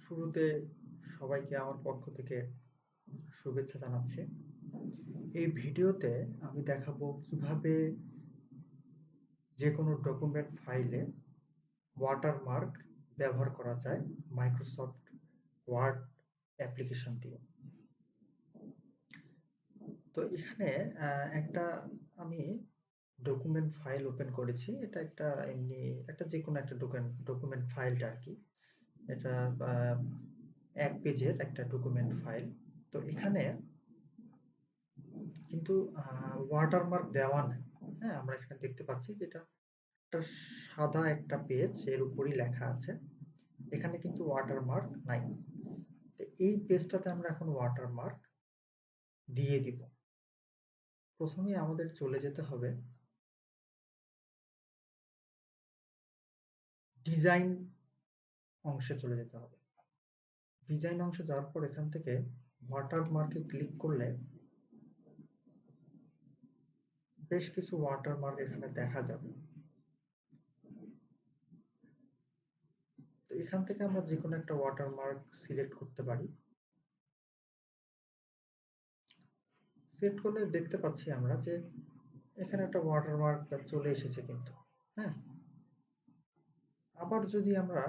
শুরুতে সবাইকে আমার পক্ষ থেকে শুভেচ্ছা জানাচ্ছি। এই ভিডিওতে আমি দেখাবো কিভাবে যেকোনো ডকুমেন্ট ফাইলে ওয়াটারমার্ক ব্যবহার করা যায় মাইক্রোসফট ওয়ার্ড অ্যাপ্লিকেশন দিয়ে। তো এখানে একটা আমি ডকুমেন্ট ফাইল ওপেন করেছি। এটা একটা এমনি একটা যেকোনো একটা ডকুমেন্ট ফাইলটা আর কি। এটা এক পেজের একটা ডকুমেন্ট ফাইল। তো এখানে কিন্তু ওয়াটারমার্ক দেওয়া নাই। হ্যাঁ, আমরা এখানে দেখতে পাচ্ছি যেটা একটা সাদা একটা পেজ, এর উপরই লেখা আছে। এখানে কিন্তু ওয়াটারমার্ক নাই। তো এই পেজটাতে আমরা এখন ওয়াটারমার্ক দিয়ে দিব। প্রথমেই আমাদের চলে যেতে হবে ডিজাইন অংশে চলে যেতে হবে। ডিজাইন অংশে যাওয়ার পর এখান থেকে ওয়াটারমার্কে ক্লিক করলে বেশ কিছু ওয়াটারমার্ক এখানে দেখা যাবে। তো এখান থেকে আমরা যেকোনো একটা ওয়াটারমার্ক সিলেক্ট করতে পারি। সিলেক্ট করলে দেখতে পাচ্ছি আমরা যে এখানে একটা ওয়াটারমার্ক চলে এসেছে কিন্তু। হ্যাঁ, আবার যদি আমরা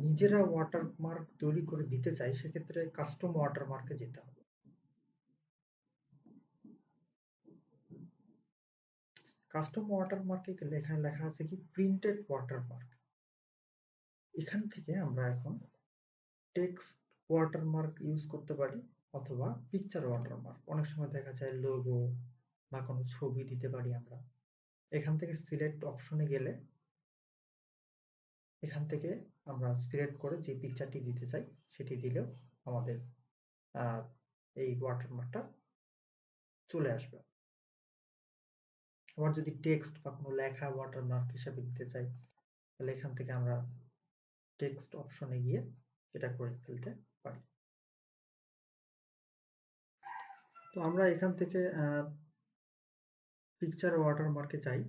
নিজেরা ওয়াটারমার্ক তৈরি করে দিতে চাই, সেক্ষেত্রে কাস্টম ওয়াটারমার্কে যেতে হবে। কাস্টম ওয়াটারমার্কে গেলে এখানে লেখা আছে কি প্রিন্টেড ওয়াটারমার্ক। এখান থেকে আমরা এখন টেক্সট ওয়াটারমার্ক ইউজ করতে পারি অথবা পিকচার ওয়াটারমার্ক। অনেক সময় দেখা যায় লোগো বা কোনো ছবি দিতে পারি আমরা। এখান থেকে সিলেক্ট অপশনে গেলে এখান থেকে আমরা সিলেক্ট করে যে পিকচারটি দিতে চাই সেটি দিলেও আমাদের এই ওয়াটারমার্কটা চলে আসবে। আবার যদি টেক্সট বা কোনো লেখা ওয়াটারমার্ক হিসাবে দিতে চাই, তাহলে এখান থেকে আমরা টেক্সট অপশনে গিয়ে এটা করে ফেলতে পারি। তো আমরা এখান থেকে পিকচার ওয়াটারমার্কে যাই।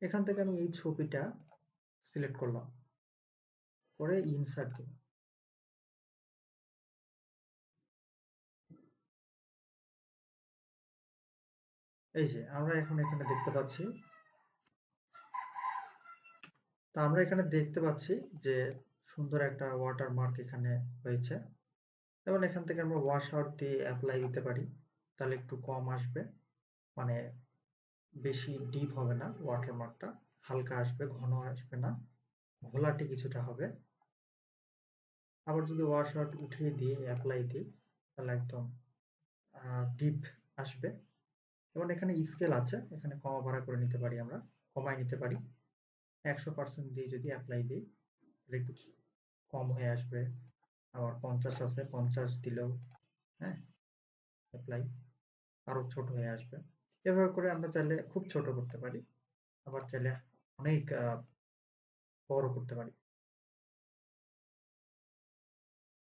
এখান থেকে আমি এই ছবিটা সিলেক্ট করলাম, করে ইনসার্ট দিব। এই যে আমরা এখন এখানে দেখতে পাচ্ছি, তো আমরা এখানে দেখতে পাচ্ছি যে সুন্দর একটা ওয়াটারমার্ক এখানে হয়েছে। এবং এখান থেকে আমরা ওয়াশ আউট দিয়ে অ্যাপ্লাই দিতে পারি, তাহলে একটু কম আসবে, মানে বেশি ডিপ হবে না ওয়াটারমার্কটা, হালকা আসবে, ঘন আসবে না, ঘোলাটে কিছুটা হবে। আবার যদি ওয়াশ আউট উঠিয়ে দিয়ে অ্যাপ্লাই দিই, তাহলে একদম ডিপ আসবে। এবং এখানে স্কেল আছে, এখানে কমা ভাড়া করে নিতে পারি, আমরা কমাই নিতে পারি। 100% দিয়ে যদি অ্যাপ্লাই দিই তাহলে একটু কম হয়ে আসবে। আবার 50 আছে, 50 দিলেও হ্যাঁ অ্যাপ্লাই আরো ছোট হয়ে আসবে। এভাবে করে আমরা চাইলে খুব ছোট করতে পারি, আবার চাইলে অনেক বড় করতে পারি।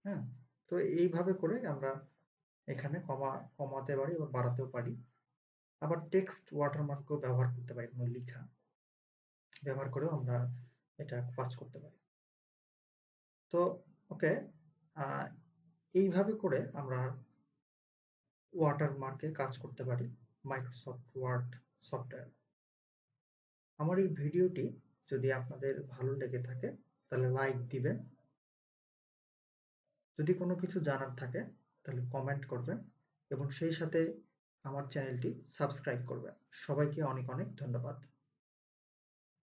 হ্যাঁ, তো এইভাবে করে আমরা এখানে কমাতে পারি বা বাড়াতেও পারি। আবার টেক্সট ওয়াটারমার্কও ব্যবহার করতে পারি, কোনো লেখা ব্যবহার করেও আমরা এটা কাজ করতে পারি। তো ওকে, এইভাবে করে আমরা ওয়াটারমার্কে কাজ করতে পারি মাইক্রোসফট ওয়ার্ড সফটওয়্যার। আমার এই ভিডিওটি যদি আপনাদের ভালো লেগে থাকে তাহলে লাইক দিবেন। যদি কোনো কিছু জানার থাকে তাহলে কমেন্ট করবেন এবং সেই সাথে আমার চ্যানেলটি সাবস্ক্রাইব করবেন। সবাইকে অনেক অনেক ধন্যবাদ।